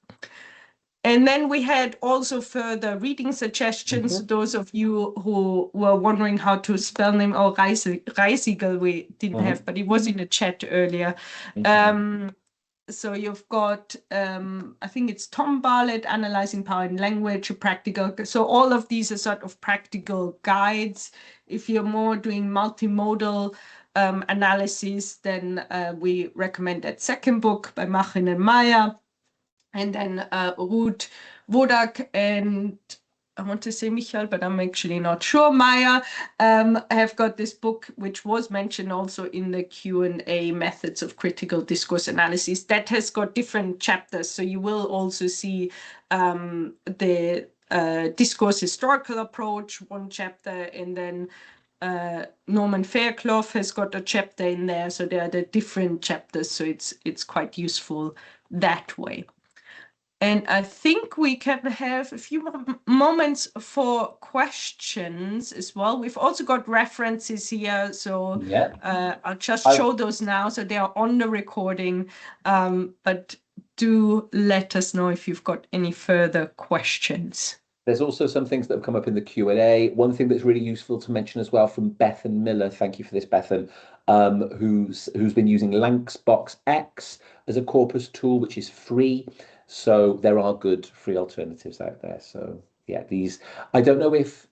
And then we had also further reading suggestions. Those of you who were wondering how to spell name, or Reisiger we didn't have, but it was in the chat earlier. So you've got, I think it's Tom Bartlett, Analyzing Power in Language, a practical. So all of these are sort of practical guides. If you're more doing multimodal analysis, then we recommend that second book by Machin and Meyer. And then Ruth Wodak and I want to say Michael, but I'm actually not sure, Meyer, have got this book, which was mentioned also in the Q&A, Methods of Critical Discourse Analysis, that has got different chapters. So you will also see the discourse historical approach, one chapter, and then Norman Fairclough has got a chapter in there. So there are the different chapters. So it's quite useful that way. And I think we can have a few moments for questions as well. We've also got references here, so I'll just show those now. So they are on the recording, but do let us know if you've got any further questions. There's also some things that have come up in the Q&A. One thing that's really useful to mention as well from Bethan Miller, thank you for this, Bethan, who's been using Lanxbox X as a corpus tool, which is free. So there are good free alternatives out there. So yeah, these, I don't know if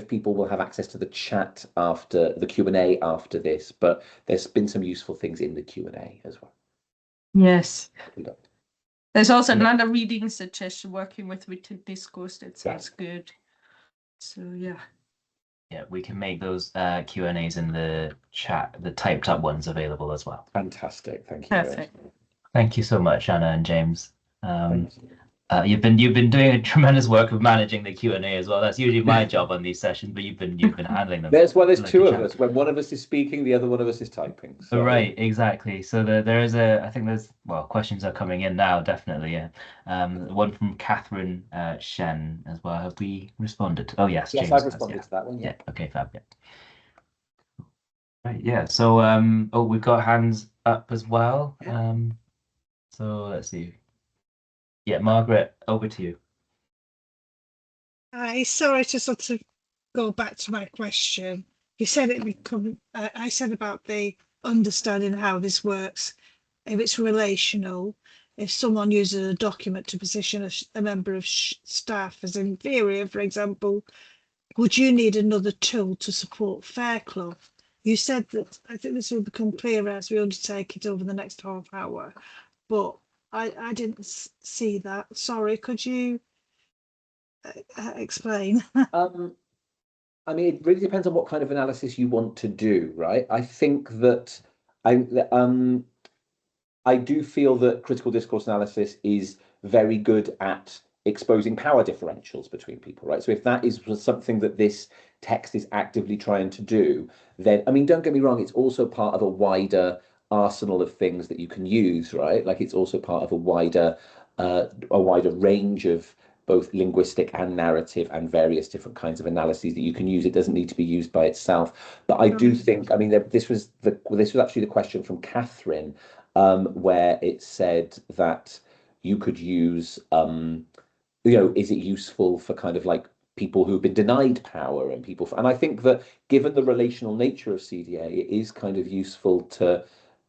people will have access to the chat after the Q&A after this, but there's been some useful things in the Q&A as well. Yes. There's also another reading suggestion, working with written discourse. That sounds good. So yeah. Yeah, we can make those Q&As in the chat, the typed up ones, available as well. Fantastic, thank you. Perfect. Thank you so much, Anna and James. You've been doing a tremendous work of managing the Q&A as well. That's usually my job on these sessions, but you've been handling them. There's two of us. When one of us is speaking, the other one of us is typing. So. Right, exactly. So there is I think there's, questions are coming in now, definitely. Yeah. One from Catherine Shen as well. Have we responded? Oh yes, James I've responded to that one. Yeah. Okay, fab. Yeah. Right. Yeah. So we've got hands up as well. So let's see. Yeah, Margaret, over to you. Sorry to sort of go back to my question. You said I said about the understanding how this works, if it's relational, if someone uses a document to position a member of staff as inferior, for example, would you need another tool to support Fairclough? You said that, I think this will become clearer as we undertake it over the next half hour, but I didn't see that. Sorry, could you explain? I mean, it really depends on what kind of analysis you want to do, right? I think that I do feel that critical discourse analysis is very good at exposing power differentials between people, right? So if that is something that this text is actively trying to do, then, I mean, don't get me wrong, it's also part of a wider arsenal of things that you can use, right? Like it's also part of a wider range of both linguistic and narrative and various different kinds of analyses that you can use. It doesn't need to be used by itself. But I do think, I mean, this was actually the question from Catherine, where it said that you could use, is it useful for kind of like people who've been denied power and people, and I think that given the relational nature of CDA, it is kind of useful to,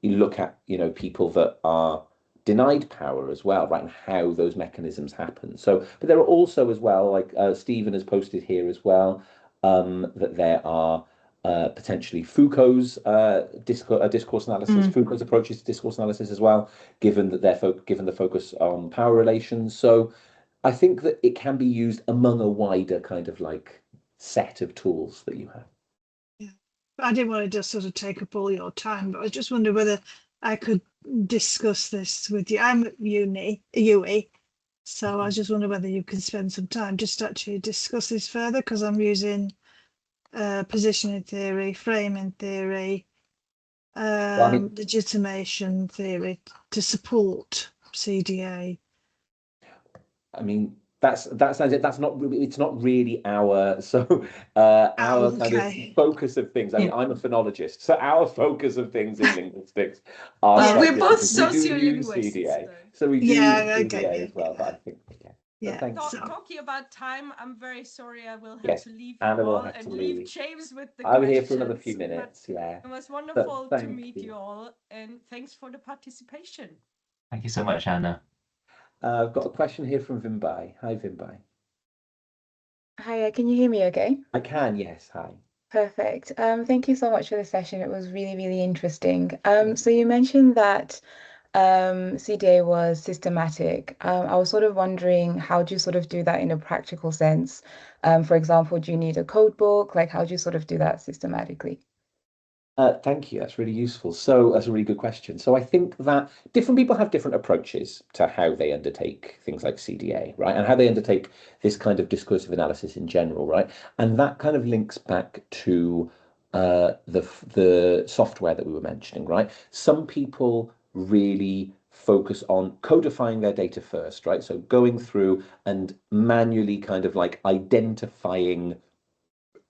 you look at, people that are denied power as well, right, and how those mechanisms happen. So, but there are also as well, like Stephen has posted here as well, that there are potentially Foucault's discourse analysis, Foucault's approaches to discourse analysis as well, given that they're given the focus on power relations. So I think that it can be used among a wider kind of like set of tools that you have. Yeah, I didn't want to just sort of take up all your time, but I just wondered whether I could discuss this with you. I'm at UE, so I just wonder whether you can spend some time just to actually discuss this further, because I'm using positioning theory, framing theory, legitimation theory to support CDA. I mean, that's not really, it's not really our kind of focus of things. I mean, I'm a phonologist, so our focus of things in linguistics are we're both sociolinguists, CDA, so we do use CDA as well. But I think talking about time, I'm very sorry I will have to leave you Anna will all have and to leave leave. James with the I'm questions. here for another few minutes. Yeah, it was wonderful to meet you all, and thanks for the participation. Thank you so much, Anna. I've got a question here from Vimbai. Hi, Vimbai. Hi, can you hear me okay? I can, yes. Hi. Perfect. Thank you so much for the session. It was really, really interesting. So you mentioned that CDA was systematic. I was sort of wondering, how do you sort of do that in a practical sense? For example, do you need a code book? Like, how do you sort of do that systematically? Thank you. That's really useful. So that's a really good question. So I think that different people have different approaches to how they undertake things like CDA, right? And how they undertake this kind of discursive analysis in general, right? And that kind of links back to the software that we were mentioning, right? Some people really focus on codifying their data first, right? So going through and manually kind of like identifying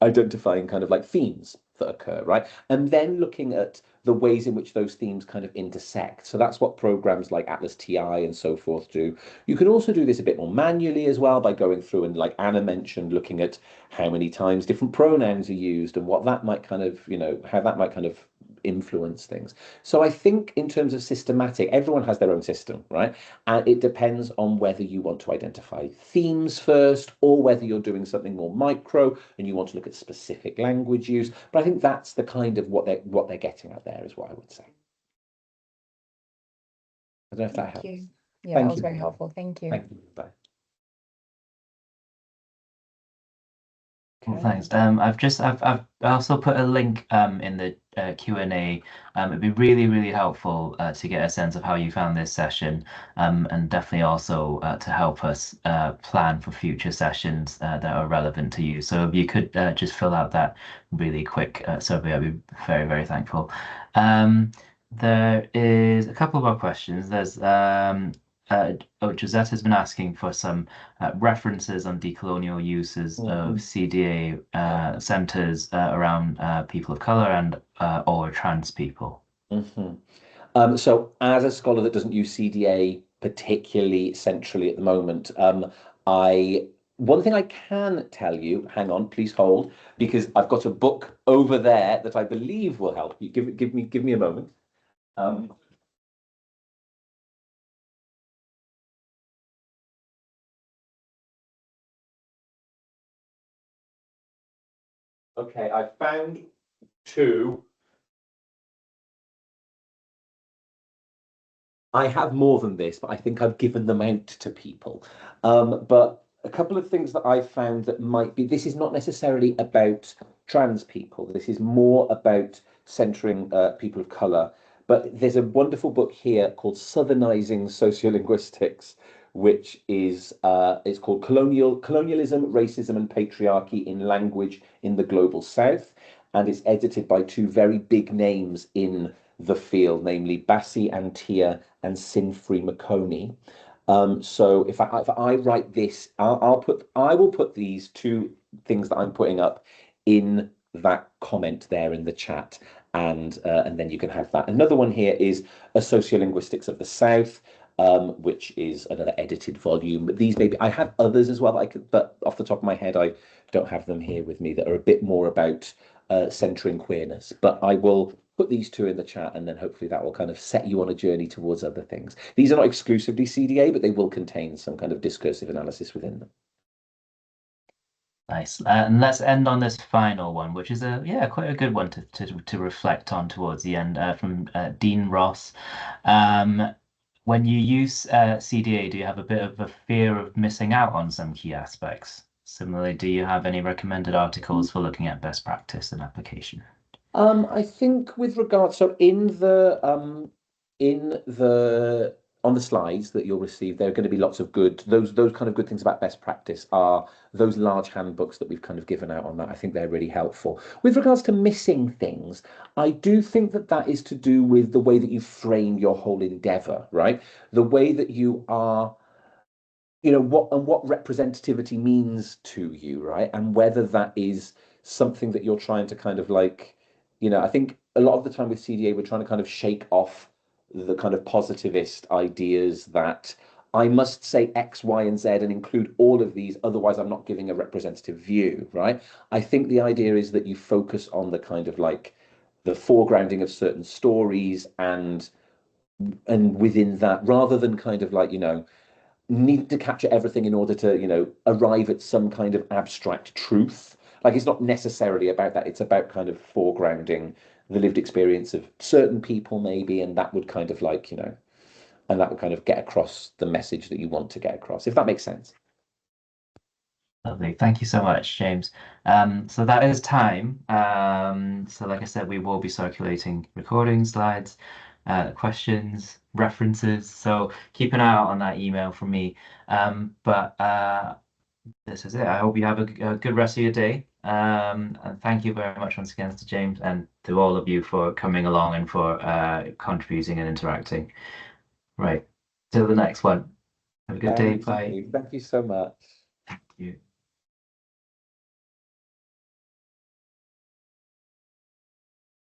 kind of like themes that occur, right? And then looking at the ways in which those themes kind of intersect. So that's what programs like Atlas TI and so forth do. You can also do this a bit more manually as well by going through and, like Anna mentioned, looking at how many times different pronouns are used and what that might kind of, how that might kind of influence things. So I think in terms of systematic, everyone has their own system, right? And it depends on whether you want to identify themes first or whether you're doing something more micro and you want to look at specific language use. But I think that's the kind of what they're getting at there is what I would say. I don't know if that helps. Yeah, that was very helpful. Thank you. Thank you. Bye. Well, thanks. I've also put a link in the Q&A. It'd be really, really helpful to get a sense of how you found this session, and definitely also to help us plan for future sessions that are relevant to you. So if you could just fill out that really quick survey, I'd be very, very thankful. There is a couple of our questions. There's Josette has been asking for some references on decolonial uses of CDA centers around people of color and or trans people. So as a scholar that doesn't use CDA particularly centrally at the moment, one thing I can tell you, hang on, please hold, because I've got a book over there that I believe will help you. Give me a moment. Okay, I found two. I have more than this, but I think I've given them out to people. But a couple of things that I found that might be, this is not necessarily about trans people. This is more about centering people of color. But there's a wonderful book here called Southernizing Sociolinguistics, which is it's called Colonialism, Racism and Patriarchy in Language in the Global South. And it's edited by two very big names in the field, namely Bassi Antia and Sinfree McConey. So if I write this, I will put these two things that I'm putting up in that comment there in the chat, and then you can have that. Another one here is A Sociolinguistics of the South, which is another edited volume. But these maybe I have others as well that I could, but off the top of my head, I don't have them here with me that are a bit more about centering queerness. But I will put these two in the chat, and then hopefully that will kind of set you on a journey towards other things. These are not exclusively CDA, but they will contain some kind of discursive analysis within them. Nice. And let's end on this final one, which is quite a good one to reflect on towards the end, from Dean Ross. When you use CDA, do you have a bit of a fear of missing out on some key aspects? Similarly, do you have any recommended articles for looking at best practice and application? I think with regards, so on the slides that you'll receive, there are going to be lots of good, those kind of good things about best practice are those large handbooks that we've kind of given out on that. I think they're really helpful. With regards to missing things, I do think that is to do with the way that you frame your whole endeavor, right? The way that you are, what representativity means to you, right? And whether that is something that you're trying to kind of like, I think a lot of the time with CDA, we're trying to kind of shake off the kind of positivist ideas that I must say X, Y, and Z and include all of these, otherwise I'm not giving a representative view, right? I think the idea is that you focus on the kind of like the foregrounding of certain stories and within that, rather than kind of like, need to capture everything in order to, arrive at some kind of abstract truth. Like, it's not necessarily about that. It's about kind of foregrounding the lived experience of certain people maybe, and that would kind of like, and that would kind of get across the message that you want to get across, if that makes sense. Lovely. Thank you so much, James. So that is time. So like I said, we will be circulating recording slides, questions, references. So keep an eye out on that email from me. But this is it. I hope you have a good rest of your day. And thank you very much once again to James and to all of you for coming along and for contributing and interacting. Right. Till the next one. Have a good day. Bye. Thank you so much. Thank you.